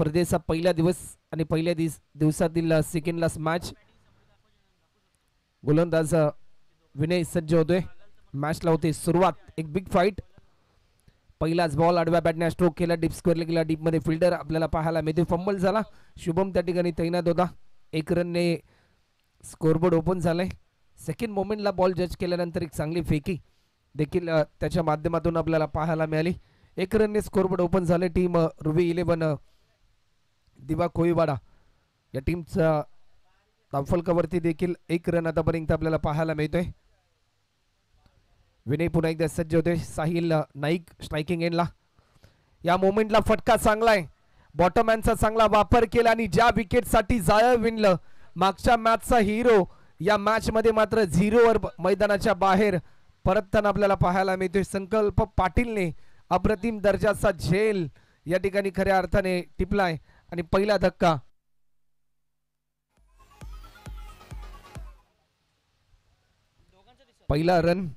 स्पर्धेचा पहिला दिवस आणि पहिल्या दिवसातील सेकंड लास्ट मॅच. गोलंदाज विनय सज्ज होतोय. मॅचला होते सुरुवात. एक बिग फाईट. पहिलाच बॉल आडव्या बॅटने स्ट्रोक केला, डीप स्क्वेअरला गेला, डीप मध्ये फिल्डर आपल्याला पाहायला मिळते. फंबल झाला. शुभम त्या ठिकाणी तैनात होता. 1 रनने स्कोरबोर्ड ओपन झालाय. सेकंड मोमेंटला बॉल जज केल्यानंतर एक चांगली फेकी देखील त्याच्या माध्यमातून आपल्याला पाहायला मिळाली. 1 रनने स्कोरबोर्ड ओपन झाले. टीम रुवी 11 दिवा कोळीवाडा या टीमचा धावफलकावरती देखील 1 रन आतापर्यंत आपल्याला पाहायला मिळतोय. विनय पुन्हा एकदा सज्ज होते. साहिल नाईक स्ट्रायकिंग एंडला. या मोमेंटला फटका चांगला आहे. बॉटमॅनचा चांगला वापर केला आणि ज्या विकेटसाठी जाळं विणलं मागच्या मॅचचा हिरो या मॅच मध्ये मात्र 0वर मैदानाच्या बाहेर परतताना आपल्याला पाहायला मिळतोय. संकल्प पाटीलने अप्रतिम दर्जाचा झेल या ठिकाणी खऱ्या अर्थाने टिपलाय आणि पहिला धक्का. पहिला रन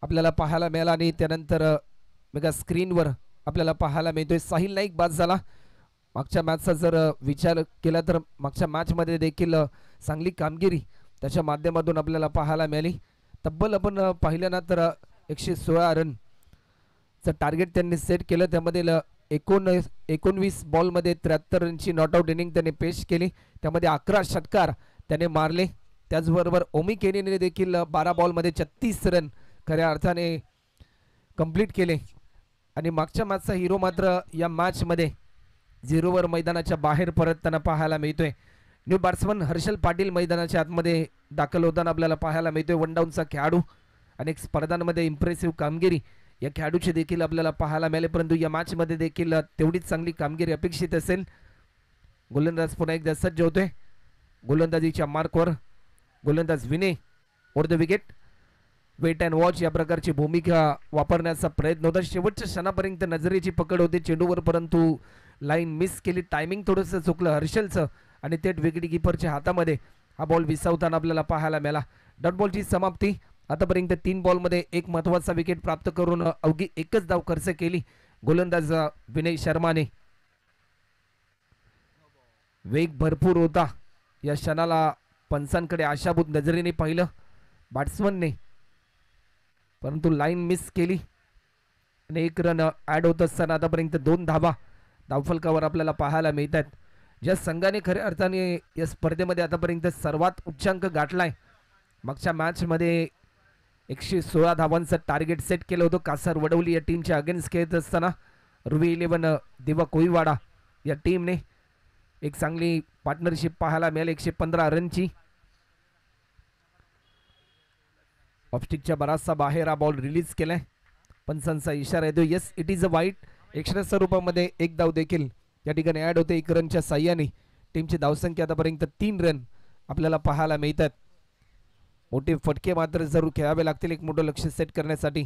आपल्याला पाहायला मिळाला आणि त्यानंतर मेगा स्क्रीनवर आपल्याला पाहायला मिळतोय साहिल नाईक बाद झाला. मागच्या मॅचचा जर विचार केला तर मागच्या मॅचमध्ये देखील चांगली कामगिरी त्याच्या माध्यमातून आपल्याला पाहायला मिळाली. तब्बल आपण पाहिलं ना तर 116 रनचं टार्गेट त्यांनी सेट केलं. त्यामध्ये 19 बॉलमध्ये 73 रनची नॉट आउट इनिंग त्याने पेश केली. त्यामध्ये 11 षटकार त्याने मारले. त्याचबरोबर ओमी केनीने देखील 12 बॉलमध्ये 36 रन खऱ्या अर्थाने कंप्लीट केले. आणि मागच्या मॅचचा हिरो मात्र या मॅचमध्ये 0वर मैदानाच्या बाहेर परतताना पाहायला मिळतोय. न्यू बॅट्समन हर्षल पाटील मैदानाच्या आतमध्ये दाखल होताना आपल्याला पाहायला मिळतोय. 1 डाऊनचा खेळाडू. अनेक स्पर्धांमध्ये इम्प्रेसिव्ह कामगिरी या खेळाडूची देखील आपल्याला पाहायला मिळाले. परंतु या मॅचमध्ये देखील तेवढीच चांगली कामगिरी अपेक्षित असेल. गोलंदाज पुन्हा एकदा सज्ज होतोय. गोलंदाजीच्या मार्कवर गोलंदाज Vinay over the wicket. Wait and watch या प्रकारची भूमिका वापरण्याचा प्रयत्न होता. शेवटच्या क्षणापर्यंत नजरेची पकड होती चेंडूवर, परंतु लाईन मिस केली. टायमिंग थोडंसं चुकलं हर्षलचं आणि थेट विकेट किपरच्या हातामध्ये हा बॉल विसावताना आपल्याला पाहायला मिळाला. डॉट बॉलची समाप्ती. आतापर्यंत 3 बॉलमध्ये एक महत्त्वाचा विकेट प्राप्त करून अवघी 1च धाव खर्च केली गोलंदाज विनय शर्माने. वेग भरपूर होता. या क्षणाला पंचांकडे आशाभूत नजरेने पाहिलं बॅट्समनने, परंतु लाईन मिस केली आणि 1 रन ॲड होत असताना आतापर्यंत 2 धावा धावफलकावर आपल्याला पाहायला मिळतात. ज्या संघाने खऱ्या अर्थाने या स्पर्धेमध्ये आतापर्यंत सर्वात उच्चांक गाठलाय. मागच्या मॅचमध्ये 116 धावांचं टार्गेट सेट केलं होतं. कासार वडवली या टीमच्या अगेन्स्ट खेळत असताना रुवी 11 दिवा कोळीवाडा या टीमने एक चांगली पार्टनरशिप पाहायला मिळाली. 115 रनची. ऑफस्टिकच्या बराचसा बाहेर हा बॉल रिलीज केलाय. पंचांचा इशारा येतो. येस, इट इज अ वाईट. एक्स्ट्रा स्वरूपामध्ये 1 धाव देखील या ठिकाणी ॲड होते. 1 रनच्या साह्याने टीमची धावसंख्या आतापर्यंत 3 रन आपल्याला पाहायला मिळतात. मोठे फटके मात्र जरूर खेळावे लागतील एक मोठं लक्ष सेट करण्यासाठी.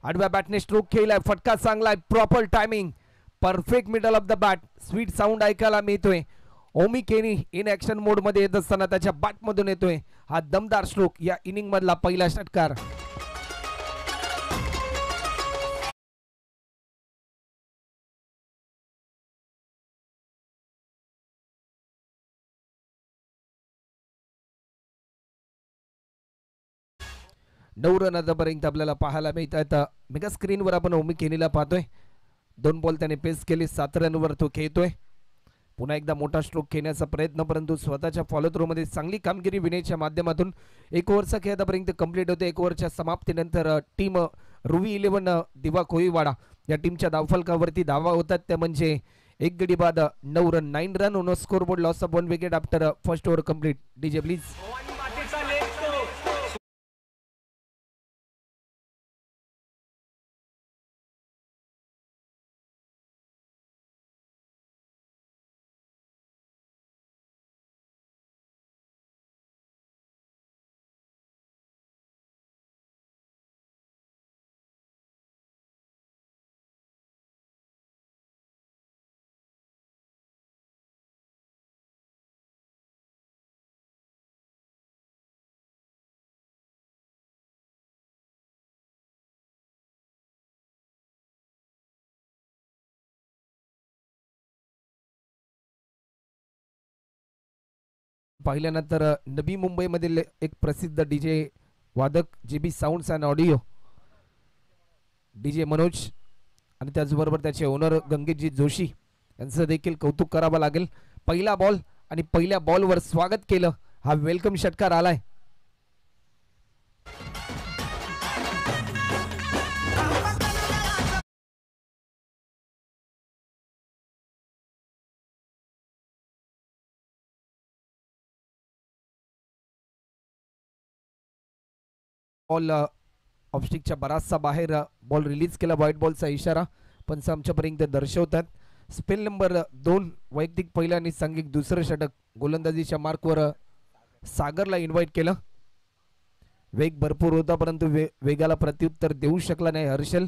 आडव्या बॅटने स्ट्रोक केलाय. फटका चांगला आहे. Proper timing. Perfect middle of the bat. Sweet sound ऐकायला मिळतोय. ओमी केनी इन ॲक्शन मोडमध्ये येत असताना त्याच्या बॅटमधून येतोय हा दमदार स्ट्रोक. या इनिंगमधला पहिला षटकार. नऊ रन आतापर्यंत आपल्याला पाहायला मिळतात. मेगा स्क्रीनवर आपण ओमी केनीला पाहतोय. 2 बॉल त्याने पेस केले. 7 रनवर तो खेळतोय. पुन्हा एकदा मोठा स्ट्रोक खेळण्याचा प्रयत्न, परंतु स्वतःच्या फॉलो थ्रोमध्ये चांगली कामगिरी विनयच्या माध्यमातून 1 ओव्हरचा खेळ आतापर्यंत कंप्लीट होते. 1 ओव्हरच्या समाप्तीनंतर टीम रुवी 11 दिवा कोळीवाडा या टीमच्या धावफलकावरती धावा होतात. त्या म्हणजे 1 गडी बाद 9 run. 9 run on scoreboard. Loss of 1 wicket after first over complete. DJ please. पाहिल्यानंतर नवी मुंबईमधील एक प्रसिद्ध डीजे वादक JB sounds and audio DJ Manoj आणि त्याचबरोबर त्याचे ओनर गंगेशजी जोशी यांचं देखील कौतुक करावं लागेल. पहिला बॉल आणि पहिल्या बॉलवर स्वागत केलं. हा वेलकम षटकार आलाय. बॉल ऑफस्टिकच्या बराचसा बाहेर बॉल रिलीज केला. व्हाईट बॉलचा इशारा पंच आमच्यापर्यंत दर्शवतात. स्पेल नंबर 2 वैयक्तिक पहिला आणि सांघिक दुसरं षटक. गोलंदाजीच्या मार्कवर सागरला इन्व्हाइट केलं. वेग भरपूर होता परंतु वेगाला प्रत्युत्तर देऊ शकला नाही हर्षल.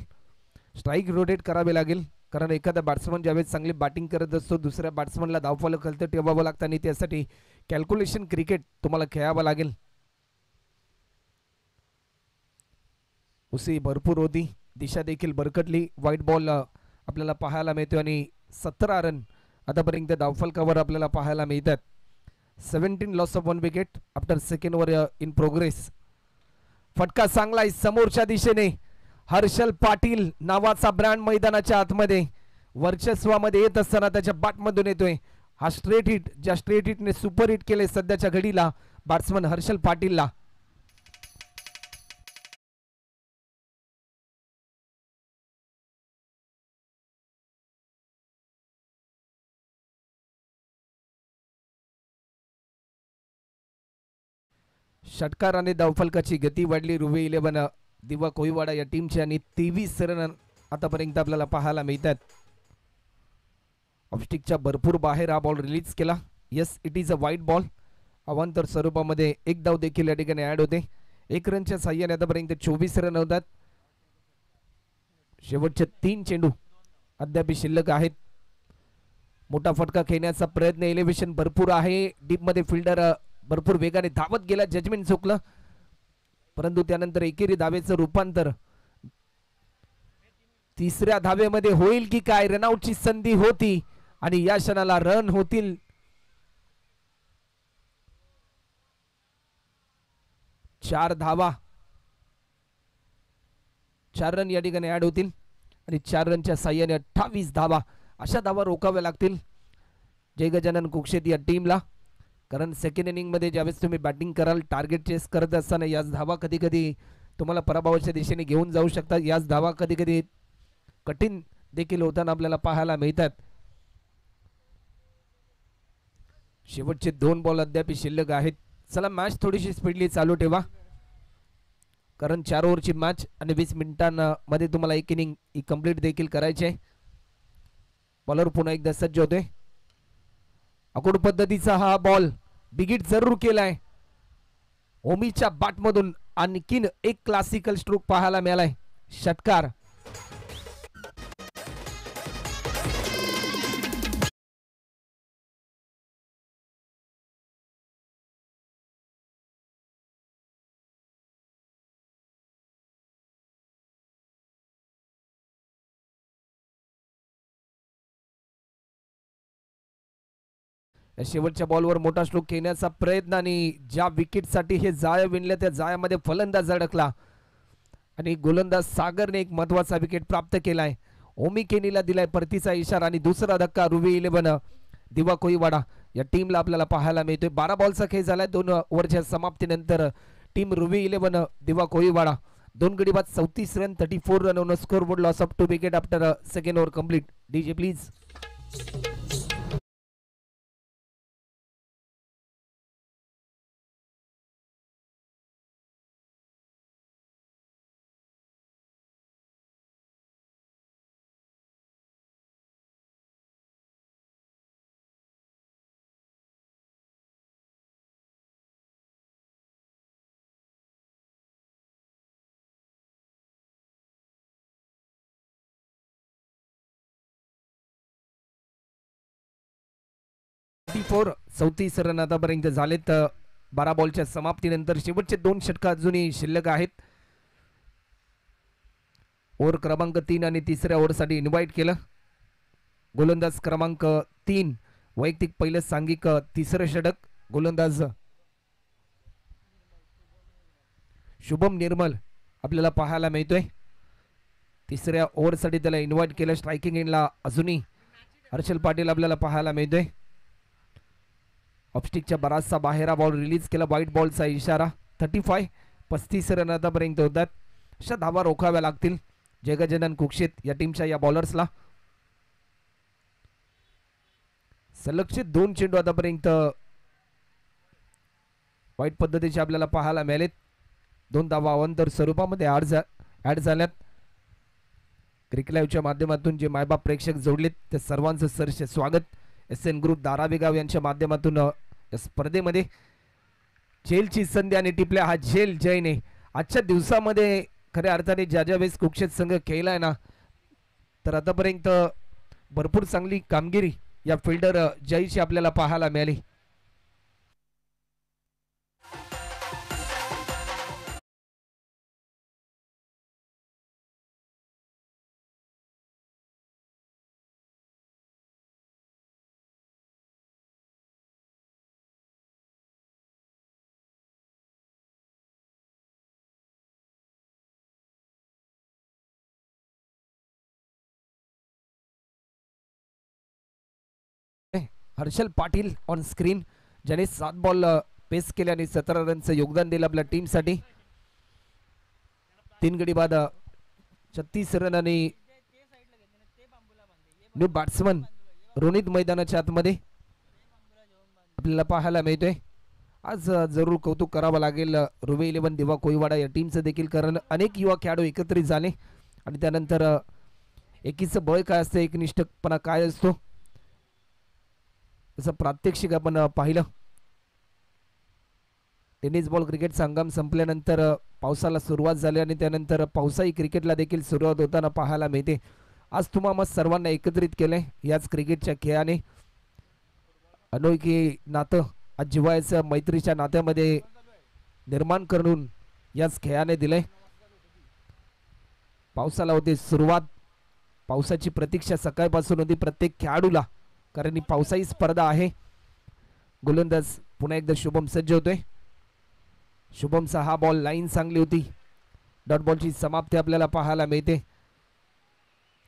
स्ट्राईक रोटेट करावे लागेल कारण एखादा बॅट्समन ज्यावेळेस चांगली बॅटिंग करत असतो दुसऱ्या बॅट्समनला धावफलक खालती ठेवावं लागतं आणि त्यासाठी कॅल्क्युलेशन क्रिकेट तुम्हाला खेळावं लागेल. उसी भरपूर होती. दिशा देखील भरकटली. व्हाईट बॉल आपल्याला पाहायला मिळतो आणि 17 रन आतापर्यंत धावफलकावर आपल्याला पाहायला मिळतात. 17 loss of 1 wicket after second over in progress. फटका चांगला आहे समोरच्या दिशेने. हर्षल पाटील नावाचा ब्रँड मैदानाच्या आतमध्ये वर्चस्वामध्ये येत असताना त्याच्या बॅटमधून येतोय. हा स्ट्रेट हिट ज्या स्ट्रेट हिटने सुपर हिट केले सध्याच्या घडीला बॅट्समन हर्षल पाटीलला. षटकार आणि धावफलकाची गती वाढली. रुवे 11 दिवा कोळीवाडा या टीमची आणि 23 रन आतापर्यंत आपल्याला पाहायला मिळतात. ऑफस्टिकच्या भरपूर बाहेर हा बॉल रिलीज केला. Yes it is a white ball. अवांतर स्वरूपामध्ये एक धाव देखील या ठिकाणी ऍड होते. 1 रनच्या साह्याने आतापर्यंत 24 रन होतात. शेवटचे 3 चेंडू अद्याप शिल्लक आहेत. मोठा फटका खेळण्याचा प्रयत्न. एलिव्हेशन भरपूर आहे. डीप मध्ये फिल्डर भरपूर वेगाने धावत गेला. जजमेंट चुकलं परंतु त्यानंतर एकेरी धावेचं रूपांतर तिसऱ्या धावेमध्ये होईल की काय. रनआउटची संधी होती आणि या क्षणाला रन होतील. चार धावा 4 रन या ठिकाणी ऍड होतील आणि 4 रनच्या साह्याने 28 धावा अशा धावा रोखाव्या लागतील जय गजानन कुक्षेत या टीमला. कारण सेकंड इनिंग मध्ये ज्यावेळेस तुम्ही बॅटिंग कराल टार्गेट चेस करत असताना याच धावा कधी कधी तुम्हाला पराभवाच्या दिशेने घेऊन जाऊ शकतात. याच धावा कधी कधी कठीण देखील होताना आपल्याला पाहायला मिळतात. शेवटचे 2 बॉल अद्याप शिल्लक आहेत. चला मॅच थोडीशी स्पीडली चालू ठेवा कारण 4 ओव्हरची मॅच आणि 20 मिनिटांमध्ये तुम्हाला एक इनिंग कंप्लीट देखील करायचे आहे. बॉलर पुन्हा एकदा सज्ज होते. अकोड पद्धतीचा हा बॉल बिगिट जरूर केलाय. ओमीच्या बॅटमधून आणखीन एक क्लासिकल स्ट्रोक पाहायला मिळालाय. षटकार शेवटच्या बॉलवर मोठा स्ट्रोक खेळण्याचा प्रयत्न आणि ज्या विकेटसाठी हे जाळं विणलं त्या जाळ्यामध्ये फलंदाज अडकला आणि गोलंदाज सागरने एक महत्वाचा विकेट प्राप्त केलाय. ओमी केनीला दिलाय परतीचा इशारा आणि दुसरा धक्का रुवे 11 दिवा कोळीवाडा या टीमला आपल्याला पाहायला मिळतोय. 12 बॉलचा खेळ झालाय. 2 ओव्हरच्या समाप्तीनंतर टीम रुवे 11 दिवा कोळीवाडा 2 गडी बाद 34 run 34 run on score board. Loss of 2 wicket after second over complete. DJ please. Four 34 run आतापर्यंत झालेत. 12 बॉलच्या समाप्तीनंतर शेवटचे 2 षटक अजूनही शिल्लक आहेत. ओव्हर क्रमांक 3 आणि तिसऱ्या ओव्हरसाठी इन्व्हाइट केलं. गोलंदाज क्रमांक 3 वैयक्तिक पहिलं सांघिक तिसरं षटक. गोलंदाज शुभम निर्मल आपल्याला पाहायला मिळतोय. तिसऱ्या ओव्हरसाठी त्याला इन्व्हाइट केलं स्ट्रायकिंग एंडला. अजूनही हर्षल पाटील आपल्याला पाहायला मिळतोय. ऑफस्टिकच्या बराचसा बाहेर हा बॉल रिलीज केला. व्हाईट बॉलचा इशारा. 35 रन आतापर्यंत होतात. अशा धावा रोखाव्या लागतील जयगजानन कुक्षित या टीमच्या या बॉलर्सला. सलगचे 2 चेंडू आतापर्यंत वाईट पद्धतीचे आपल्याला पाहायला मिळालेत. 2 धावा अवांतर स्वरूपामध्ये ऍड झाल्यात. क्रिकेट लाईव्हच्या माध्यमातून जे मायबाप प्रेक्षक जोडलेत ते सर्वांचं सरसे स्वागत. SN ग्रुप धारावीगाव यांच्या माध्यमातून या स्पर्धेमध्ये झेलची संधी आणि टिपल्या हा झेल जयने आजच्या दिवसामध्ये खऱ्या अर्थाने ज्या वेळेस कुक्षेत संघ खेळलाय ना, तर आतापर्यंत भरपूर चांगली कामगिरी या फिल्डर जयची आपल्याला पाहायला मिळाली. हर्षल पाटील ऑन स्क्रीन ज्याने 7 बॉल पेस केले आणि 17 रनचं योगदान दिलं आपल्या टीमसाठी. 3 गडी बाद 36 रन आणि न्यू बॅट्समन रोनित मैदानाच्या आतमध्ये आपल्याला पाहायला मिळतोय. आज जरूर कौतुक करावं लागेल रुवे 11 दिवा कोळीवाडा या टीमचं देखील, कारण अनेक युवा खेळाडू एकत्रित झाले आणि त्यानंतर एकीचं बळ काय असतं, एकनिष्ठपणा काय असतो तसं प्रात्यक्षिक आपण पाहिलं. टेनिस बॉल क्रिकेट संगम संपल्यानंतर पावसाला सुरुवात झाली आणि त्यानंतर पावसाळी क्रिकेटला देखील सुरुवात होताना पाहायला मिळते. आज तुम्हाला सर्वांना एकत्रित केलंय याच क्रिकेटच्या खेळाने. अनोळखी नातं आज जिव्हाळ्याचं मैत्रीच्या नात्यामध्ये निर्माण करून याच खेळाने दिलंय. पावसाला होती सुरुवात. पावसाची प्रतीक्षा सकाळपासून होती प्रत्येक खेळाडूला, कारण ही पावसाळी स्पर्धा आहे. गोलंदाज पुन्हा एकदा शुभम सज्ज होतोय. शुभमचा हा बॉल लाईन चांगली होती. डॉट बॉलची समाप्ती आपल्याला पाहायला मिळते.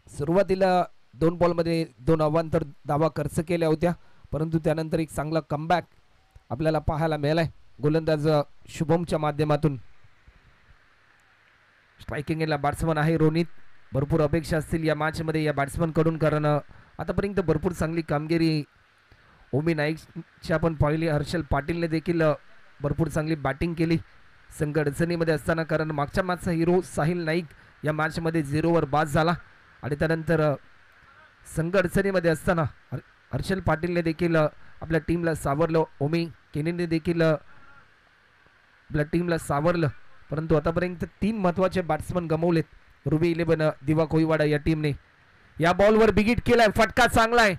सुरुवातीला 2 बॉलमध्ये 2 अवांतर धावा खर्च केल्या होत्या, परंतु त्यानंतर एक चांगला कमबॅक आपल्याला पाहायला मिळालाय गोलंदाज शुभमच्या माध्यमातून. स्ट्रायकिंग एंडला बॅट्समन आहे रोनित. भरपूर अपेक्षा असतील या मॅचमध्ये या बॅट्समन कडून, कारण आतापर्यंत भरपूर चांगली कामगिरी ओमी नाईकची आपण पाहिली. हर्षल पाटीलने देखील भरपूर चांगली बॅटिंग केली संघ अडचणीमध्ये असताना, कारण मागच्या मॅचचा हिरो साहिल नाईक या मॅचमध्ये 0वर बाद झाला आणि त्यानंतर संघ अडचणीमध्ये असताना हर्षल पाटीलने देखील आपल्या टीमला सावरलं. ओमी केनीने देखील आपल्या टीमला सावरलं, परंतु आतापर्यंत 3 महत्त्वाचे बॅट्समन गमावलेत रुबी 11 दिवा कोळीवाडा या टीमने. या बॉलवर बिगिट केलाय. फटका चांगला आहे.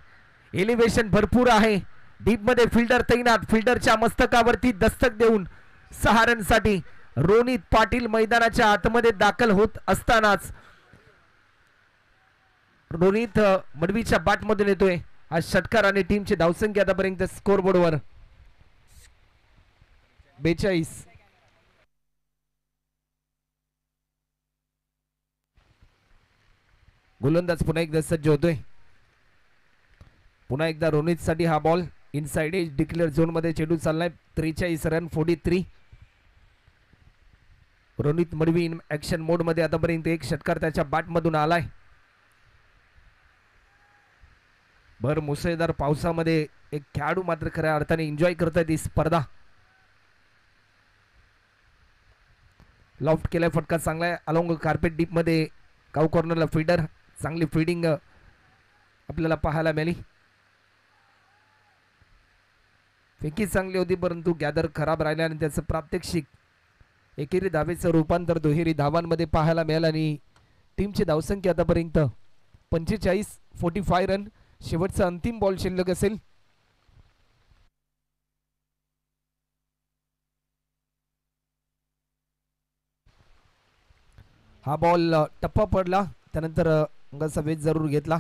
एलिव्हेशन भरपूर आहे. डीप मध्ये फिल्डर तैनात. फिल्डरच्या मस्तकावरती दस्तक देऊन 6 रनसाठी रोनित पाटील मैदानाच्या आतमध्ये दाखल होत असतानाच रोनित मडवीच्या बॅटमधून येतोय हा षटकार आणि टीमची धावसंख्या आतापर्यंत स्कोर बोर्डवर 42. गोलंदाज पुन्हा एकदा सज्ज होतोय. पुन्हा एकदा रोनित साठी हा ball inside edge declare zone मध्ये चेंडू चाललाय. 43 run 43. Ronit Madvi in action mode मध्ये आतापर्यंत एक षटकार त्याच्या बॅट मधून आलाय. भर मुसळधार पावसामध्ये एक खेळाडू मात्र खऱ्या अर्थाने एन्जॉय करतायत ही स्पर्धा. लॉफ्ट केलाय. फटका चांगला आहे. अलोंग कार्पेट डीप मध्ये काऊ कॉर्नरला फील्डर. चांगली फील्डिंग आपल्याला पाहायला मिळाली. फेकी चांगली होती, परंतु गॅदर खराब राहिला आणि त्याचं प्रात्यक्षिक एकेरी धावेचं रूपांतर दुहेरी धावांमध्ये पाहायला मिळालं आणि टीमची धावसंख्या आतापर्यंत 45. 45 रन. शेवटचा अंतिम बॉल शिल्लक असेल. हा बॉल टप्पा पडला, त्यानंतर अंगाचा वेध जरूर घेतला.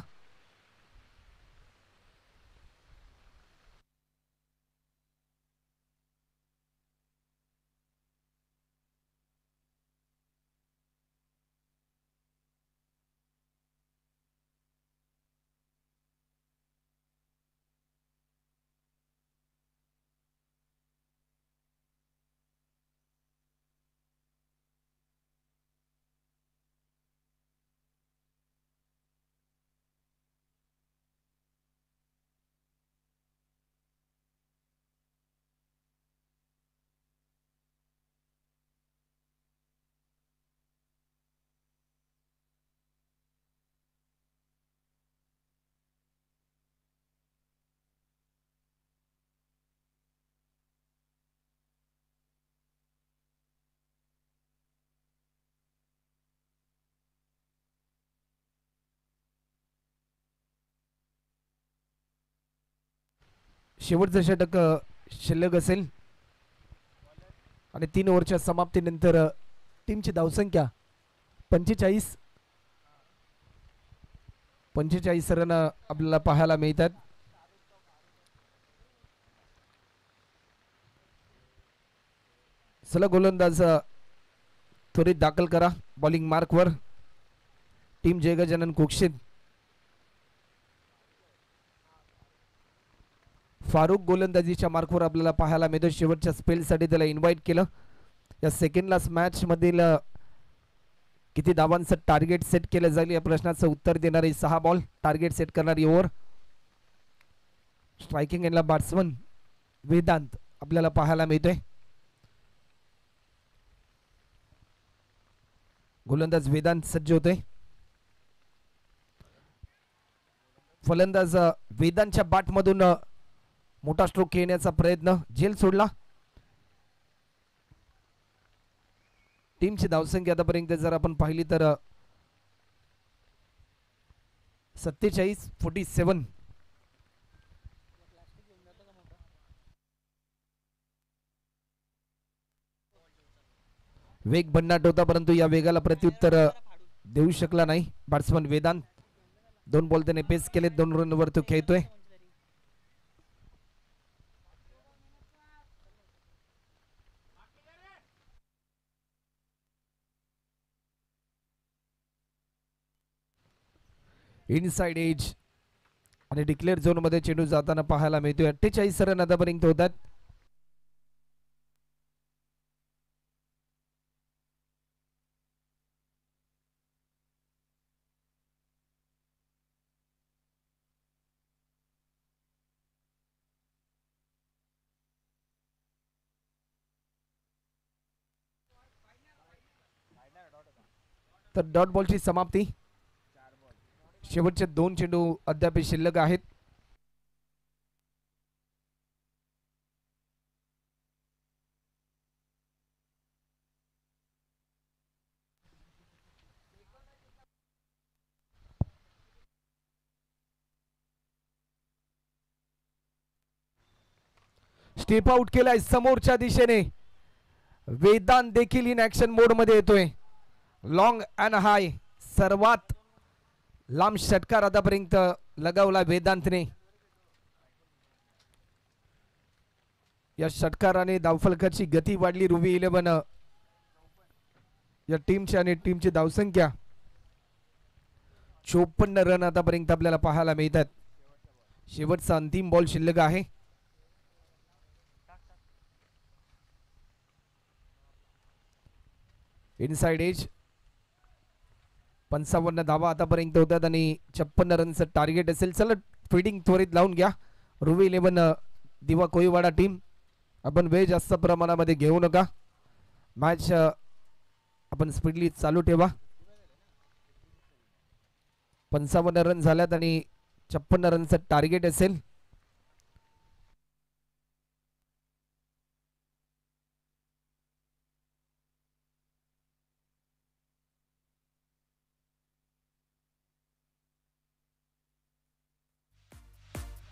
शेवटचं षटक शिल्लक असेल आणि 3 ओव्हरच्या समाप्तीनंतर टीमची धावसंख्या 45 रन आपल्याला पाहायला मिळतात. चला गोलंदाज त्वरित दाखल करा बॉलिंग मार्कवर. टीम जय गजानन कोक्षित. फारुक गोलंदाजीच्या मार्कवर आपल्याला पाहायला मिळतो. शेवटच्या स्पेलसाठी त्याला इन्व्हाइट केलं. या सेकंड लास्ट मॅच मधील किती धावांचं टार्गेट सेट केलं जाईल या प्रश्नाचं उत्तर देणारी 6 बॉल टार्गेट सेट करणारी ओव्हर. स्ट्रायकिंग एंडला बॅट्समन वेदांत आपल्याला पाहायला मिळतोय. गोलंदाज वेदांत सज्ज होते. फलंदाज वेदांतच्या बॅटमधून मोठा स्ट्रोक खेळण्याचा प्रयत्न झेल सोडला. टीमची धावसंख्या आतापर्यंत जर आपण पाहिली तर 47-47. वेग भन्नाट होता परंतु या वेगाला प्रत्युत्तर देऊ शकला नाही बॅट्समन वेदांत. 2 बॉल त्याने पेस केले. 2 रनवर तो खेळतोय. इनसाइड एज आणि डिक्लेअर झोन मध्ये चेंडू जाताना पाहायला मिळतोय. 48 रन आतापर्यंत होतात. तर डॉट बॉलची समाप्ती. शेवटचे 2 चेंडू अद्याप शिल्लक आहेत. स्टेप आउट केलाय समोरच्या दिशेने. वेदांत देखील इन ऍक्शन मोड मध्ये येतोय. लॉंग अँड हाय सर्वात लांब षटकार आतापर्यंत लगावला वेदांतने. या षटकाराने धावफलकाची गती वाढली. रुवी 11 या टीमची आणि टीमची धावसंख्या 54 रन आतापर्यंत आपल्याला पाहायला मिळतात. शेवटचा अंतिम बॉल शिल्लक आहे. इनसाइड एज 55 धावा आतापर्यंत होतात आणि 56 रनचं टार्गेट असेल. चला फिडिंग त्वरित लावून घ्या. रुवी 11 दिवा कोळीवाडा टीम. आपण वेळ जास्त प्रमाणामध्ये घेऊ नका. मॅच आपण स्पीडली चालू ठेवा. 55 रन झाल्यात आणि 56 रनचं टार्गेट असेल.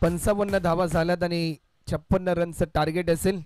पंचावन्न धावा झाल्यात आणि 56 रनचं टार्गेट असेल.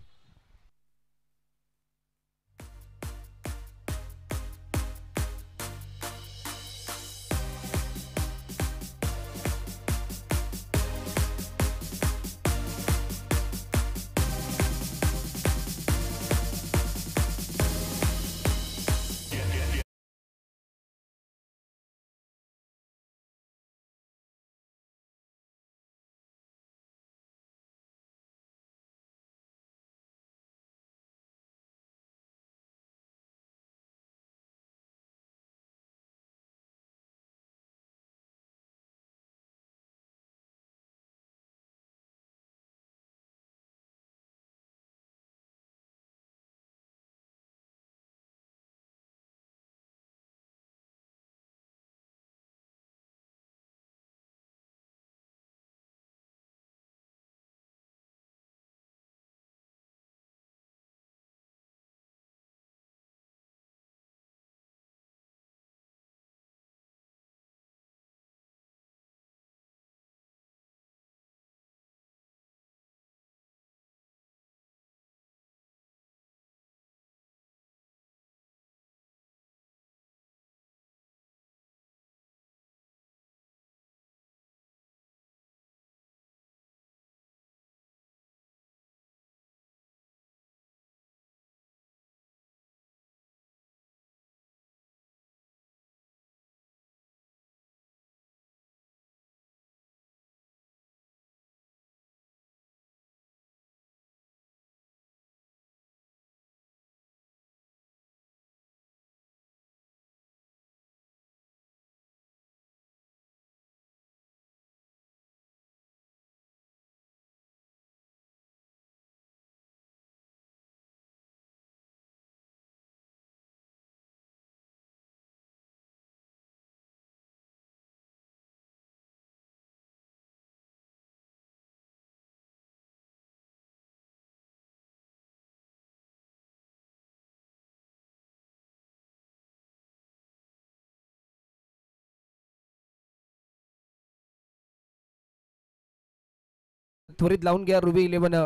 त्वरित लावून घ्या रुबी 11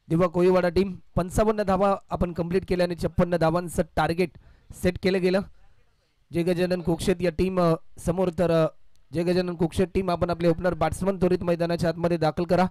दिवा कोळीवाडा टीम. 55 धावा आपण कंप्लीट केल्या आणि 56 धावांचं टार्गेट सेट केलं गेलं. जय गजानन कोक्षेत या टीम समोर. तर जय गजानन कोक्षेत टीम आपण आपले ओपनर बॅट्समन त्वरित मैदानाच्या आतमध्ये दाखल करा.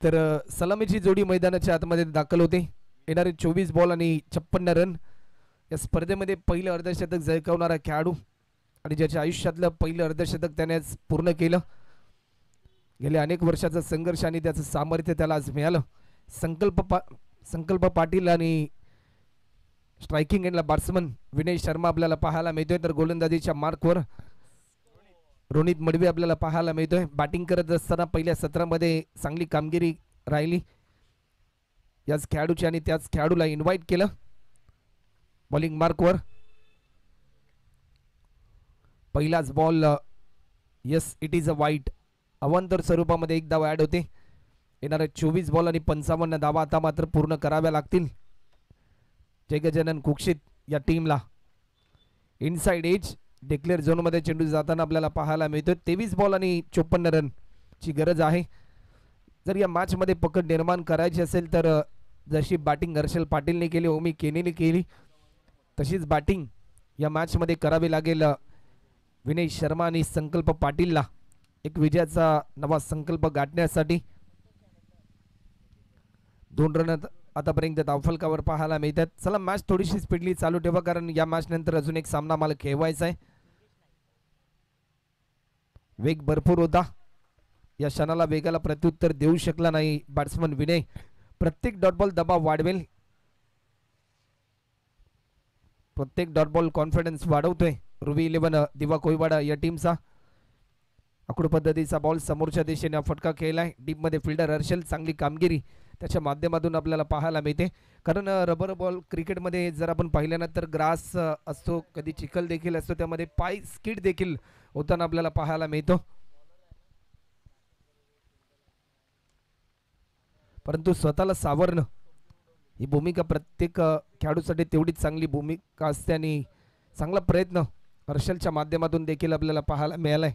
तर सलामीची जोडी मैदानाच्या आतमध्ये दाखल होते. येणारे 24 बॉल आणि 56 रन. या स्पर्धेमध्ये पहिलं अर्धशतक झळकावणारा खेळाडू आणि ज्याच्या आयुष्यातलं पहिलं अर्धशतक त्याने पूर्ण केलं. गेल्या अनेक वर्षाचा संघर्ष आणि त्याचं सामर्थ्य त्याला आज मिळालं. संकल्प पाटील आणि स्ट्रायकिंग एंडला बॅट्समन विनय शर्मा आपल्याला पाहायला मिळतोय. तर गोलंदाजीच्या मार्कवर रोनित मडवी आपल्याला पाहायला मिळतोय. बॅटिंग करत असताना पहिल्या सत्रामध्ये चांगली कामगिरी राहिली याच खेळाडूची आणि त्याच खेळाडूला इन्व्हाइट केलं बॉलिंग मार्कवर. पहिलाच बॉल यस इट इज अ वाईट. अवांतर स्वरूपामध्ये एक धाव ॲड होते. येणारे 24 बॉल आणि 55 धावा आता मात्र पूर्ण कराव्या लागतील जय गजानन कुक्षित या टीमला. इनसाइड एज डिक्लेअर झोनमध्ये चेंडू जाताना आपल्याला पाहायला मिळतोय. 23 बॉल आणि 54 रनची गरज आहे जर या मॅचमध्ये पकड निर्माण करायची असेल. तर जशी बॅटिंग हर्षल पाटीलने केली, ओमी केनीने केली, तशीच बॅटिंग या मॅचमध्ये करावी लागेल विनय शर्मा आणि संकल्प पाटीलला एक विजयाचा नवा संकल्प गाठण्यासाठी. 2 रन आतापर्यंत धावफलकावर पाहायला मिळतात. चला मॅच थोडीशी स्पीडली चालू ठेवा कारण या मॅच नंतर अजून एक सामना मला खेळवायचा आहे. वेग भरपूर होता. या क्षणाला वेगाला प्रत्युत्तर देऊ शकला नाही बॅट्समन विनय. प्रत्येक डॉट बॉल दबाव वाढवेल. प्रत्येक डॉट बॉल कॉन्फिडन्स वाढवतोय रुबी 11 दिवा कोळीवाडा या टीमचा. आखूड पद्धतीचा बॉल समोरच्या दिशेने फटका खेळलाय. डीप मध्ये फिल्डर हर्षल चांगली कामगिरी त्याच्या माध्यमातून आपल्याला पाहायला मिळते. कारण रबर बॉल क्रिकेटमध्ये जर आपण पाहिल्यानंतर ग्रास असतो, कधी चिखल देखील असतो, त्यामध्ये पाय स्किड देखील होताना आपल्याला पाहायला मिळतो. परंतु स्वतःला सावरणं ही भूमिका प्रत्येक खेळाडूसाठी तेवढीच चांगली भूमिका असते आणि चांगला प्रयत्न हर्षलच्या माध्यमातून देखील आपल्याला पाहायला मिळालाय.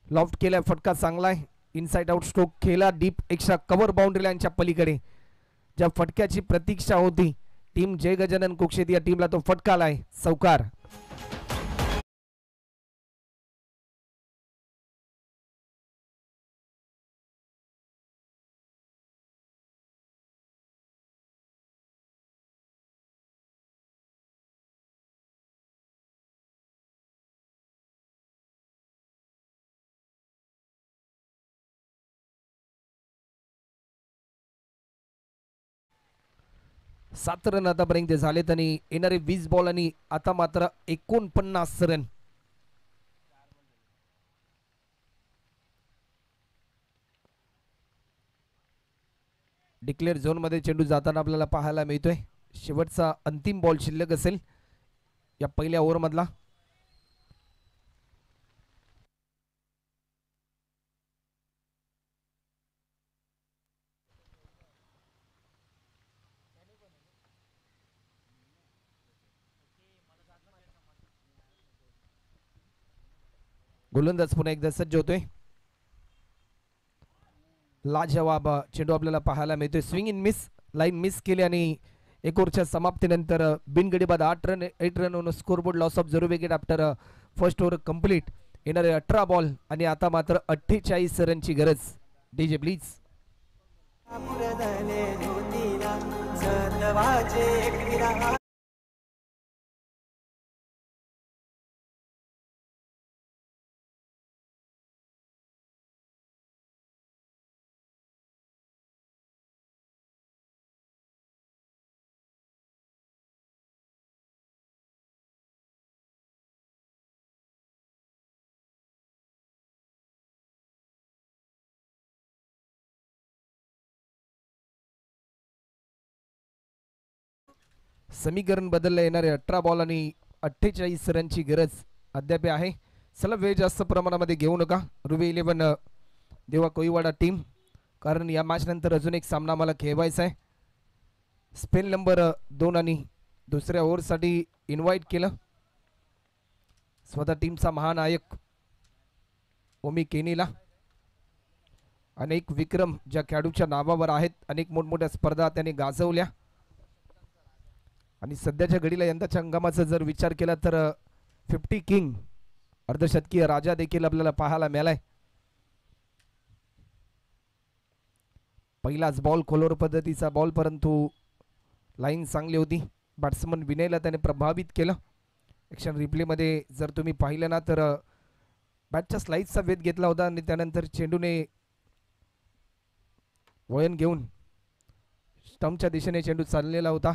लॉफ्ट केलाय, फटका चांगला आहे. इनसाइड आउट स्ट्रोक खेळला डीप एक्स्ट्रा कव्हर बाउंड्री लाईनच्या पलीकडे. ज्या फटक्याची प्रतीक्षा होती टीम जय गजानन कुक्षित या टीमला तो फटका आलाय. चौकार. सात रन आतापर्यंत झालेत आणि येणारे 20 बॉल आणि आता मात्र 49 रन. डिक्लेअर झोन मध्ये चेंडू जाताना आपल्याला पाहायला मिळतोय. शेवटचा अंतिम बॉल शिल्लक असेल या पहिल्या ओव्हर मधला. गोलंदाज पुन्हा एकदा सज्ज होतोय. लाजवाब चेंडू आपल्याला पाहायला मिळतोय. Swing in miss, line miss केली आणि एक ओव्हरच्या समाप्तीनंतर बिनगडी बाद 8 run on scoreboard. Loss of 0 wicket after first over complete. येणारे 18 बॉल आणि आता मात्र 48 रनची गरज. DJ please. समीकरण बदललं. येणारे 18 बॉल आणि 48 रनची गरज अद्याप आहे. चला वेळ जास्त प्रमाणामध्ये घेऊ नका रुबी 11 देवा कोळीवाडा टीम, कारण या मॅच नंतर अजून एक सामना मला खेळवायचा आहे. स्पेल नंबर 2 आणि दुसऱ्या ओव्हरसाठी इन्व्हाइट केलं स्वतः टीमचा महानायक ओमी केनीला. अनेक विक्रम ज्या खेळाडूच्या नावावर आहेत, अनेक मोठमोठ्या स्पर्धा त्याने गाजवल्या आणि सध्याच्या घडीला यंदाच्या हंगामाचा जर विचार केला तर 50 किंग अर्धशतकीय राजा देखील आपल्याला पाहायला मिळालाय. पहिलाच बॉल खोलवर पद्धतीचा बॉल, परंतु लाईन चांगली होती. बॅट्समन विनयला त्याने प्रभावित केलं. ॲक्शन रिप्लेमध्ये जर तुम्ही पाहिलं ना तर बॅटच्या स्लाइसचा वेध घेतला होता आणि त्यानंतर चेंडूने वळण घेऊन स्टंपच्या दिशेने चेंडू चाललेला होता,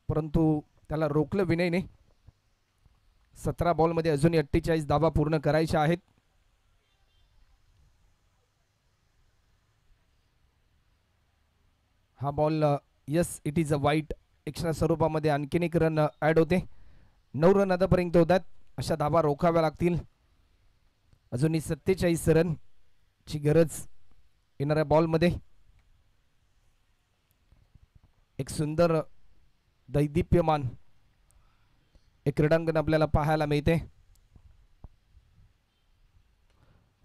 परंतु त्याला रोखलं विनयने. 17 बॉलमध्ये अजूनही 48 धावा पूर्ण करायच्या आहेत. हा बॉल यस इट इज अ वाईट. एक्स्ट्रा स्वरूपामध्ये आणखीन एक रन ॲड होते. 9 रन आतापर्यंत होतात. अशा धावा रोखाव्या लागतील. अजूनही 47 रनची गरज येणाऱ्या बॉलमध्ये. एक सुंदर दैदिप्यमान एक क्रीडांगण आपल्याला पाहायला मिळते.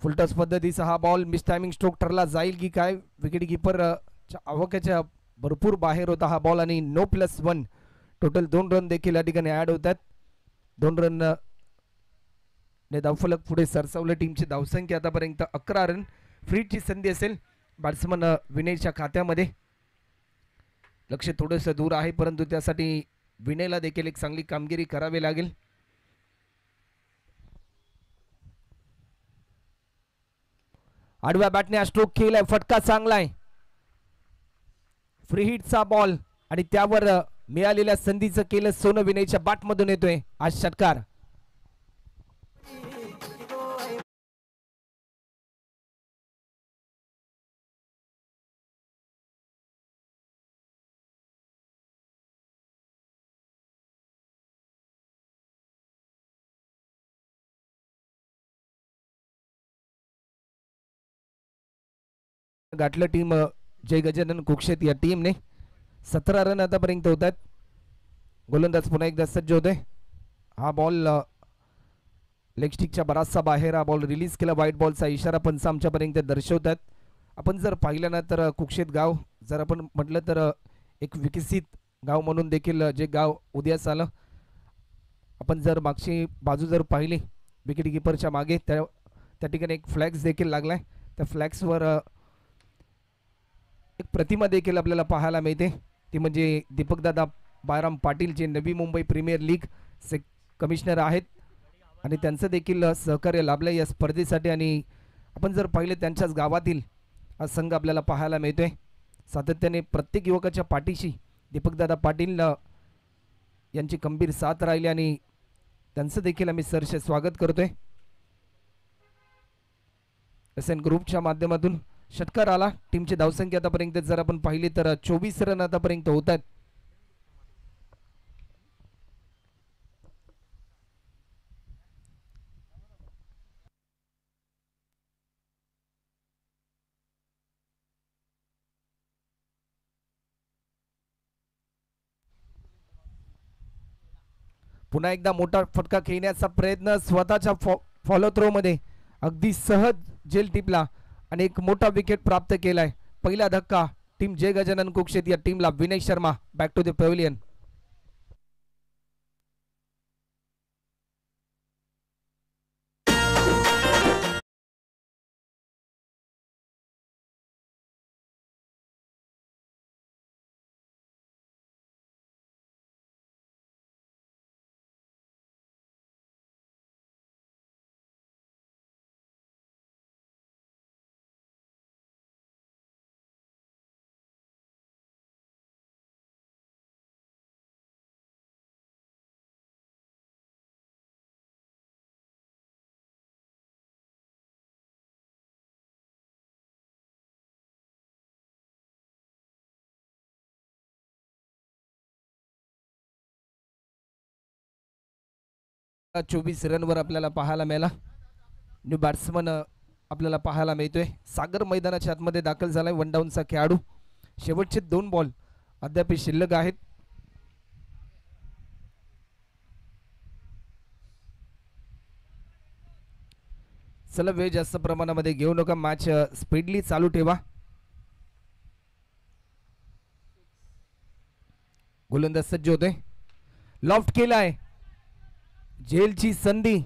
फुलटॉस पद्धतीचा हा बॉल मिस टायमिंग स्ट्रोक ठरला जाईल की काय. विकेट किपर आवाक्याच्या भरपूर बाहेर होता हा बॉल आणि नो +1. टोटल 2 रन देखील या ठिकाणी ॲड होतात. 2 रन ने धावफलक पुढे सरसावलं. टीमची धावसंख्या आतापर्यंत 11 रन. फ्रीची संधी असेल बॅट्समन विनयच्या खात्यामध्ये. लक्ष थोडंसं दूर आहे, परंतु त्यासाठी विनयला देखील एक चांगली कामगिरी करावी लागेल. आडव्या बॅटने हा स्ट्रोक केलाय. फटका चांगला आहे. फ्री हिटचा बॉल आणि त्यावर मिळालेल्या संधीचं केलं सोनं विनयच्या बॅटमधून येतोय आज षटकार. गाठलं टीम जय गजानन कुक्षेत या टीमने. 17 रन आतापर्यंत होत आहेत. गोलंदाज पुन्हा एकदा सज्ज होते. हा बॉल लेग स्टिकच्या बराचसा बाहेर हा बॉल रिलीज केला. व्हाईट बॉलचा इशारा पंच आमच्यापर्यंत दर्शवतात. आपण जर पाहिलं ना तर कुक्षेत गाव जर आपण म्हटलं तर एक विकसित गाव म्हणून देखील जे गाव उदयास आलं. आपण जर मागची बाजू जर पाहिली विकेट किपरच्या मागे त्या ठिकाणी एक फ्लॅग्स देखील लागलाय. त्या फ्लॅग्सवर एक प्रतिमा देखील आपल्याला पाहायला मिळते. ती म्हणजे दीपकदादा बायराम पाटील जे Navi Mumbai premier league commissioner आहेत आणि त्यांचं देखील सहकार्य लाभलं या स्पर्धेसाठी. आणि आपण जर पाहिले त्यांच्याच गावातील हा संघ आपल्याला पाहायला मिळतोय. सातत्याने प्रत्येक युवकाच्या पाठीशी दीपकदादा पाटील यांची खंबीर साथ राहिली आणि त्यांचं देखील आम्ही सहर्ष स्वागत करतोय. SN ग्रुपच्या माध्यमातून षटकार आला. टीमची धावसंख्या आतापर्यंत जर आपण पाहिली तर 24 रन आतापर्यंत होत आहेत. पुन्हा एकदा मोठा फटका खेळण्याचा प्रयत्न स्वतःच्या फॉलो थ्रो मध्ये अगदी सहज जेल टिपला आणि एक मोठा विकेट प्राप्त केलाय. पहिला धक्का टीम जय गजानन कुक्षेत या टीमला. Vinay Sharma back to the pavilion. 24 रनवर आपल्याला पाहायला मिळाला. न्यू बॅट्समन आपल्याला पाहायला मिळतोय. सागर मैदानाच्या आतमध्ये दाखल झालाय. वन डाऊनचा खेळाडू. शेवटचे 2 बॉल अद्याप शिल्लक आहेत. चला वेळ जास्त प्रमाणामध्ये घेऊ नका. मॅच स्पीडली चालू ठेवा. गोलंदाज सज्ज होते. लॉफ्ट केलाय. झेलची संधी.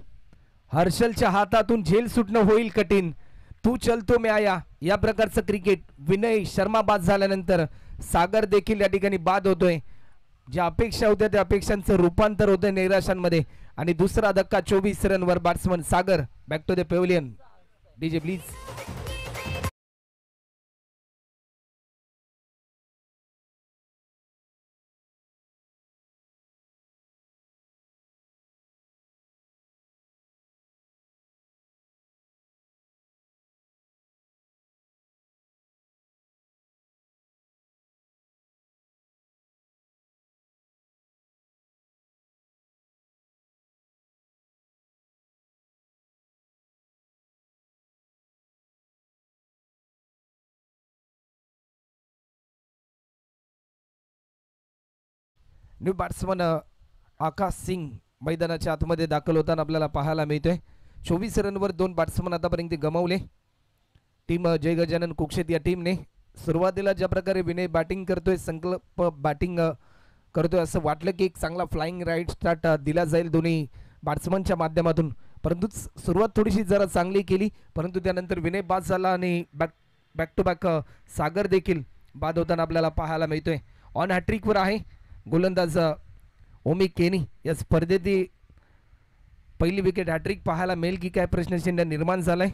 हर्षलच्या हातातून झेल सुटणं होईल कठीण. तू चलतो मी आया या प्रकारचं क्रिकेट. विनय शर्मा बाद झाल्यानंतर सागर देखील या ठिकाणी बाद होतोय. ज्या अपेक्षा होत्या त्या अपेक्षांचं रूपांतर होतं निराशांमध्ये. आणि दुसरा धक्का 24 रनवर batsman Sagar. Back to the pavilion. DJ please. New batsman Akash Singh मैदानाच्या आतमध्ये दाखल होताना आपल्याला पाहायला मिळतोय. 24 रनवर 2 बॅट्समन आतापर्यंत गमावले. टीम जय गजानन कुक्षेत या टीमने सुरुवातीला ज्या प्रकारे विनय बॅटिंग करतोय, संकल्प बॅटिंग करतोय, असं वाटलं की एक चांगला फ्लाइंग राईट स्टार्ट दिला जाईल दोन्ही बॅट्समनच्या माध्यमातून. परंतु सुरुवात थोडीशी जरा चांगली केली. परंतु त्यानंतर विनय बाद झाला आणि बॅक टू बॅक सागर देखील बाद होताना आपल्याला पाहायला मिळतोय. ऑन हॅट्रिकवर आहे गोलंदाज ओमी केनी. या स्पर्धेतील पहिली विकेट हॅट्रिक पाहायला मिळेल की काय प्रश्नचिन्ह निर्माण झालाय.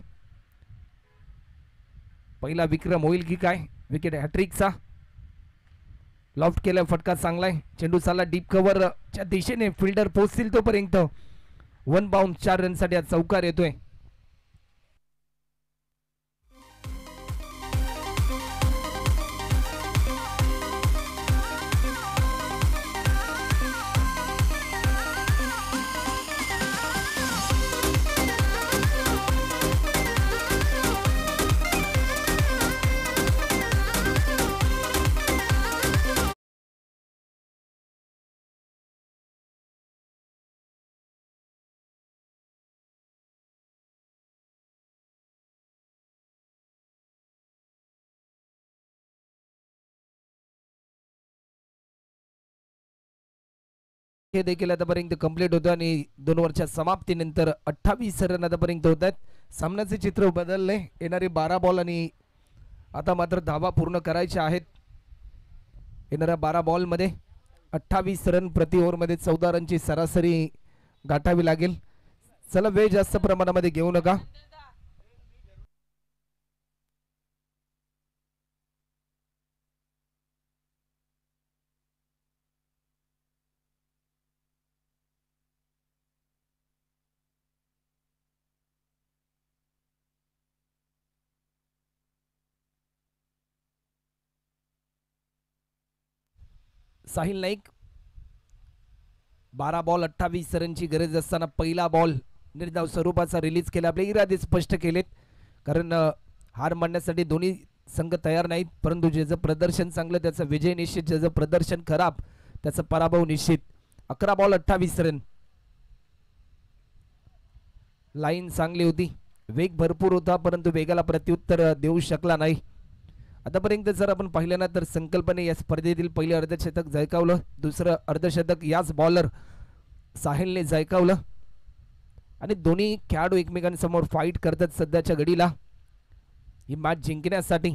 पहिला विक्रम होईल की काय विकेट हॅट्रिकचा. लॉफ्ट केला. फटका चांगलाय. चेंडू चालला डीप कव्हरच्या दिशेने. फिल्डर पोहोचतील तोपर्यंत 1 बाउंड 4 रनसाठी चौकार येतोय. हे देखील आतापर्यंत कंप्लीट होतं आणि 2 ओव्हरच्या समाप्तीनंतर 28 रन आतापर्यंत होत आहेत. सामन्याचे चित्र बदलले. येणारे 12 बॉल आणि आता मात्र धावा पूर्ण करायच्या आहेत. येणाऱ्या 12 बॉलमध्ये 28 रन प्रति ओव्हरमध्ये 14 रनची सरासरी गाठावी लागेल. चला वेळ जास्त प्रमाणामध्ये घेऊ नका. साहिल नाईक 12 बॉल 28 रनची गरज असताना पहिला बॉल निर्धाव स्वरूपाचा रिलीज केला. आपले इरादे स्पष्ट केलेत. कारण हार मानण्यासाठी दोन्ही संघ तयार नाहीत. परंतु ज्याचं प्रदर्शन चांगलं त्याचा विजय निश्चित. ज्याचं प्रदर्शन खराब त्याचा पराभव निश्चित. 11 बॉल 28 रन. लाईन चांगली होती. वेग भरपूर होता परंतु वेगाला प्रत्युत्तर देऊ शकला नाही. आतापर्यंत जर आपण पाहिलं ना तर संकल्पने या स्पर्धेतील पहिले अर्धशतक झळकावलं. दुसरं अर्धशतक याच बॉलर साहिलने झळकावलं. आणि दोन्ही खेळाडू एकमेकांसमोर फाईट करतात सध्याच्या घडीला ही मॅच जिंकण्यासाठी.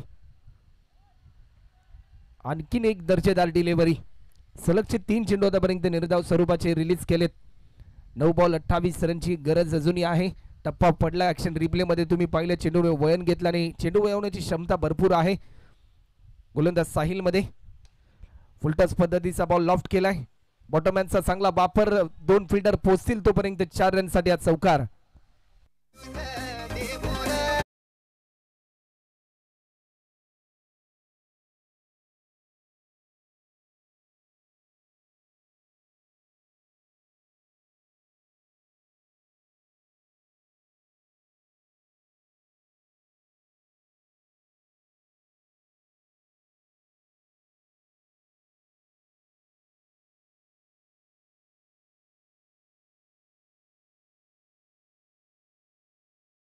आणखीन एक दर्जेदार डिलिव्हरी. सलगचे 3 चेंडू आतापर्यंत निर्धाव स्वरूपाचे रिलीज केलेत. 9 बॉल 28 रनची गरज अजूनही आहे. टप्पा पडला. ऍक्शन रिप्ले मध्ये तुम्ही पाहिलं चेंडू वळण घेतला आणि चेंडू वळवण्याची क्षमता भरपूर आहे गोलंदाज साहिल मध्ये. फुलटॉस पद्धतीचा बॉल लॉफ्ट केलाय. बॉटमॅनचा चांगला वापर. 2 फिल्डर पोहोचतील तोपर्यंत 4 रनसाठी चौकार.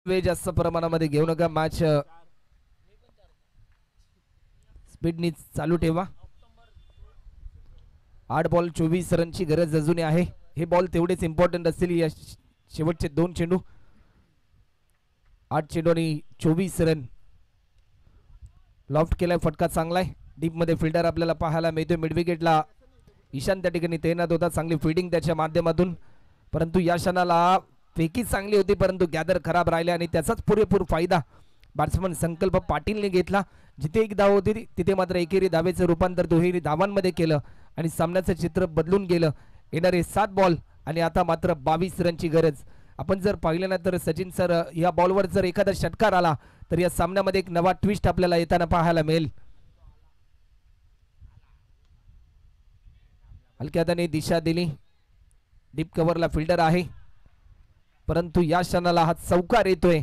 वेळ जास्त प्रमाणामध्ये घेऊ नका. मॅच स्पीडनी चालू ठेवा. 8 बॉल 24 रनची गरज अजूनही आहे. हे बॉल तेवढेच इम्पॉर्टंट असतील या शेवटचे 2 चेंडू. 8 चेंडू आणि 24 रन. लॉफ्ट केलाय, फटका चांगला आहे. डीप मध्ये फिल्डर आपल्याला पाहायला मिळतोय. मिड विकेटला ईशान त्या ठिकाणी तैनात होता. चांगली फिल्डिंग त्याच्या माध्यमातून, परंतु या क्षणाला फेकी चांगली होती परंतु गॅदर खराब राहिले आणि त्याचाच पुरेपूर फायदा बॅट्समन संकल्प पाटीलने घेतला. जिथे एक धाव होती तिथे मात्र एकेरी धावेचं रूपांतर दुहेरी धावांमध्ये केलं आणि सामन्याचं चित्र बदलून गेलं. येणारे 7 बॉल आणि आता मात्र 22 रनची गरज. आपण जर पाहिलं ना तर सचिन सर, या बॉलवर जर एखादा षटकार आला तर या सामन्यामध्ये एक नवा ट्विस्ट आपल्याला येताना पाहायला मिळेल. हलक्या हाताने दिशा दिली. डीप कव्हरला फिल्डर आहे परंतु या क्षणाला हा चौकार येतोय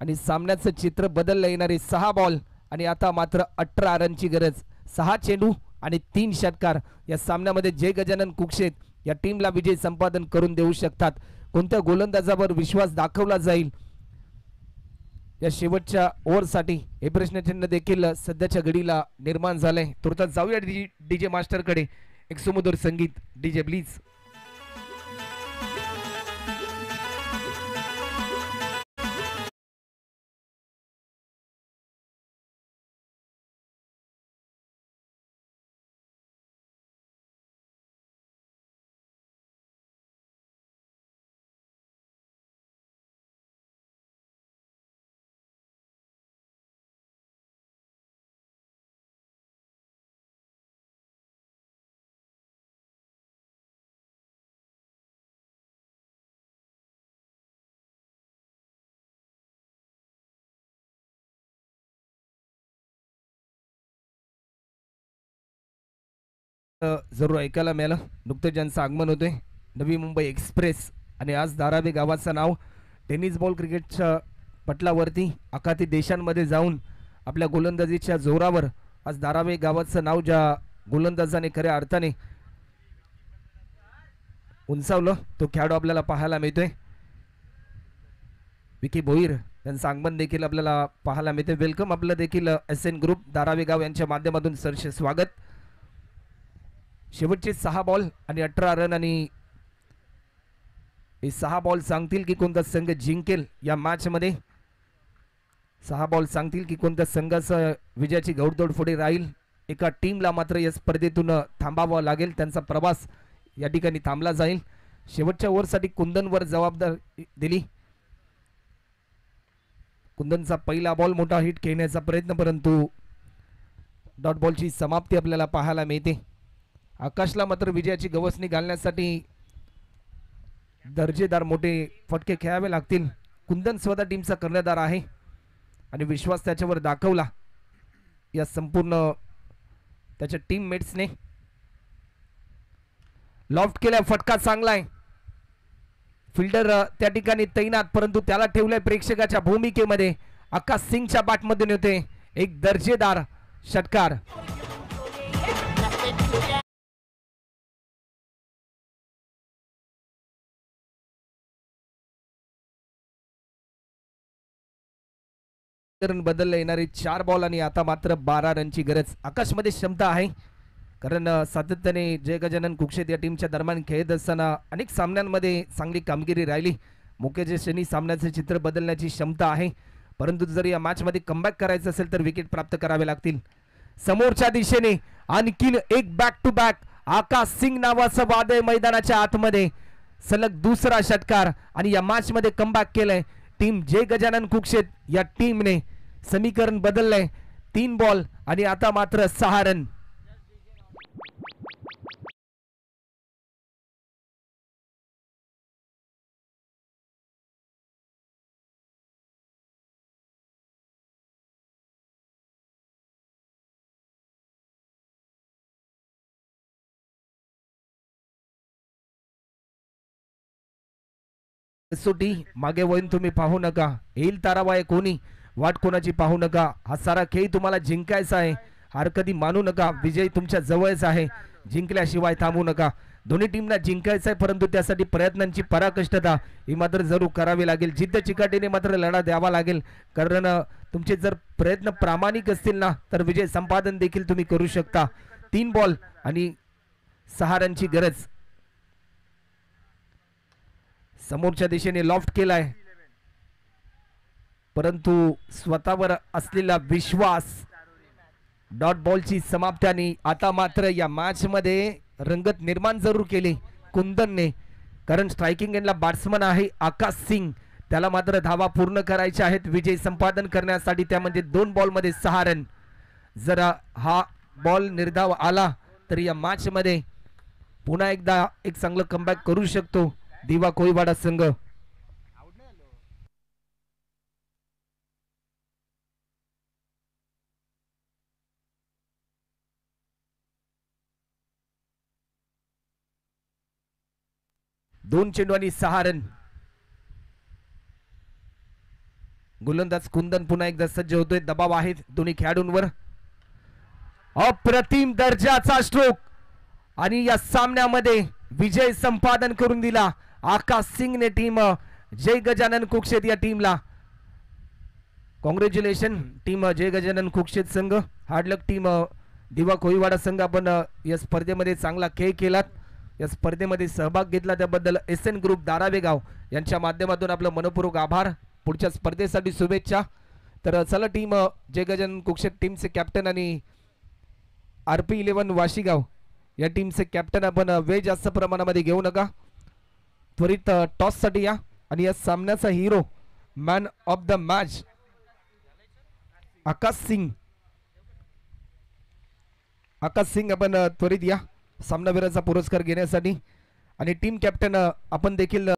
आणि सामन्याचं चित्र बदललं. येणारे 6 बॉल आणि आता मात्र 18 रनची गरज. 6 चेंडू आणि 3 षटकार. या सामन्यामध्ये जय गजानन कुकशेत या टीमला विजय संपादन करून देऊ शकतात. कोणत्या गोलंदाजावर विश्वास दाखवला जाईल या शेवटच्या ओव्हरसाठी हे प्रश्नचिन्ह देखील सध्याच्या घडीला निर्माण झालंय. तुर्तास जाऊया डीजे मास्टरकडे. एक सुमधुर संगीत डीजे प्लीज. जरूर ऐकायला मिळालं. नुकतेच ज्यांचं आगमन होते नवी मुंबई एक्सप्रेस आणि आज धारावी गावाचं नाव टेनिस बॉल क्रिकेटच्या पटलावरती आखाती देशांमध्ये जाऊन आपल्या गोलंदाजीच्या जोरावर आज धारावी गावाचं नाव ज्या गोलंदाजाने खऱ्या अर्थाने उंचावलं तो खेळाडू आपल्याला पाहायला मिळतोय. विकी भोईर यांचं आगमन देखील आपल्याला पाहायला मिळते. वेलकम आपलं देखील SN ग्रुप धारावी गाव यांच्या माध्यमातून सरसे स्वागत. शेवटचे 6 बॉल आणि 18 रन आणि हे 6 बॉल सांगतील की कोणता संघ जिंकेल या मॅच मध्ये. 6 बॉल सांगतील की कोणत्या संघाचं विजयाची घौडदौड पुढे राहील. एका टीमला मात्र या स्पर्धेतून थांबावं लागेल. त्यांचा प्रवास या ठिकाणी थांबला जाईल. शेवटच्या ओव्हरसाठी कुंदनवर जबाबदारी दिली. कुंदनचा पहिला बॉल मोठा हिट खेळण्याचा प्रयत्न परंतु डॉट बॉलची समाप्ती आपल्याला पाहायला मिळते. आकाशला मात्र विजयाची गवसणी घालण्यासाठी दर्जेदार मोठे फटके खेळावे लागतील. कुंदन स्वतः टीमचा कर्णधार आहे आणि विश्वास त्याच्यावर दाखवला या संपूर्ण त्याच्या टीममेट्सने. लॉफ्ट केलाय, फटका चांगला आहे. फिल्डर त्या ठिकाणी तैनात परंतु त्याला ठेवलंय प्रेक्षकाच्या भूमिकेमध्ये. आकाश सिंगच्या बॅटमधून येते एक दर्जेदार षटकार. बदलला. येणारे 4 बॉल आणि आता मात्र 12 रनची गरज. आकाशमध्ये क्षमता आहे कारण सातत्याने जय गजानन कुकशेत या टीमच्या दरम्यान खेळत असताना अनेक सामन्यांमध्ये चांगली कामगिरी राहिली. मुकेश शनी सामन्याचे चित्र बदलण्याची क्षमता आहे परंतु जर या मॅच मध्ये कमबॅक करायचं असेल तर विकेट प्राप्त करावे लागतील. समोरच्या दिशेने आणखीन एक बॅक टू बॅक आकाश सिंग नावाचं वादळ मैदानाच्या आतमध्ये. सलग दुसरा षटकार आणि या मॅच मध्ये कमबॅक केलंय टीम जय गजानन कुकशेत या टीमने. समीकरण बदललंय. 3 बॉल आणि आता मात्र 6 रन. कसोटी मागे वळून तुम्ही पाहू नका. येईल ताराबाई कोणी, वाट कोणाची पाहू नका. हा सारा खेळ तुम्हाला जिंकायचा आहे. हार कधी मानू नका. विजय तुमच्या जवळच आहे. जिंकल्याशिवाय थांबू नका. दोन्ही टीमला जिंकायचं आहे, परंतु त्यासाठी प्रयत्नांची पराकाष्ठता ही मात्र जरूर करावी लागेल. जिद्द चिकाटीने मात्र लढा द्यावा लागेल, कारण तुमचे जर प्रयत्न प्रामाणिक असतील ना तर विजय संपादन देखील तुम्ही करू शकता. 3 बॉल आणि 6 रनची गरज. समोरच्या दिशेने लॉफ्ट केलाय, परंतु स्वतःवर असलेला विश्वास डॉट बॉलची समाप्त्याने आता मात्र या मॅच मध्ये रंगत निर्माण जरूर केली कुंदनने, कारण स्ट्रायकिंग एंडला बॅट्समन आहे आकाश सिंग. त्याला मात्र धावा पूर्ण करायच्या आहेत विजय संपादन करण्यासाठी, त्यामध्ये 2 बॉलमध्ये 6 रन. जरा हा बॉल निर्धाव आला तर या मॅच मध्ये पुन्हा एकदा एक चांगलं कमबॅक करू शकतो दिवा कोळीवाडा संघ. दोन चेंडू आणि 6 रन. गोलंदाज कुंदन पुन्हा एकदा सज्ज होतोय. दबाव आहे दोन्ही खेळाडूंवर. अप्रतिम दर्जाचा स्ट्रोक आणि या सामन्यामध्ये विजय संपादन करून दिला आकाश सिंगने. टीम जय गजानन कुक्षेत या टीमला कॉंग्रॅच्युलेशन. टीम जय गजानन कुक्षेत संघ, हार्डलक टीम दिवा कोळीवाडा संघ. आपण या स्पर्धेमध्ये चांगला खेळ केलात, या स्पर्धेमध्ये सहभाग घेतला त्याबद्दल SN ग्रुप धारावेगाव यांच्या माध्यमातून आपलं मनपूर्वक आभार. पुढच्या स्पर्धेसाठी शुभेच्छा. तर चला टीम जय गजानन कुक्षेत टीमचे कॅप्टन आणि RP11 वाशीगाव या टीमचे कॅप्टन आपण वेळ जास्त प्रमाणामध्ये घेऊ नका. त्वरित टॉस साठी या आणि या सामन्याचा hero man of the match Akash Singh. Akash Singh आपण त्वरित या सामनावीराचा पुरस्कार घेण्यासाठी. आणि टीम कॅप्टन आपण देखील